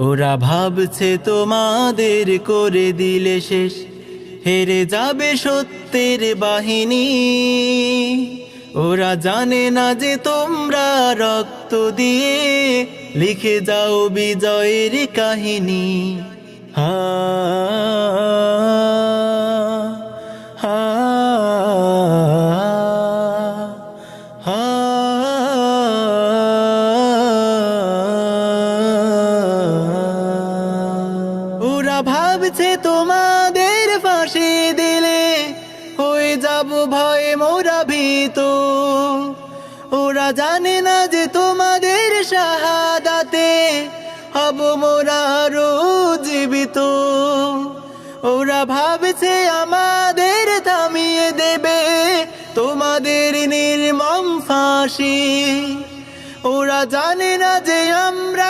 ওরা ভাবছে তোমাদের করে দিলে শেষ, হেরে যাবে সত্যের বাহিনী। ওরা জানে না যে তোমরা রক্ত দিয়ে লিখে যাও বিজয়ের কাহিনী। হা হা হা ওরা ভাবছে তোমাদের ফাঁসি দিলে হয়ে যাব ভয়ে মোরা ভীত। ওরা জানে না যে তোমাদের শাহাদাতে হব মোরা আরো জীবিত। ওরা ভাবছে আমাদের থামিয়ে দেবে তোমাদের নির্মম ফাঁসি। ওরা জানে না যে আমরা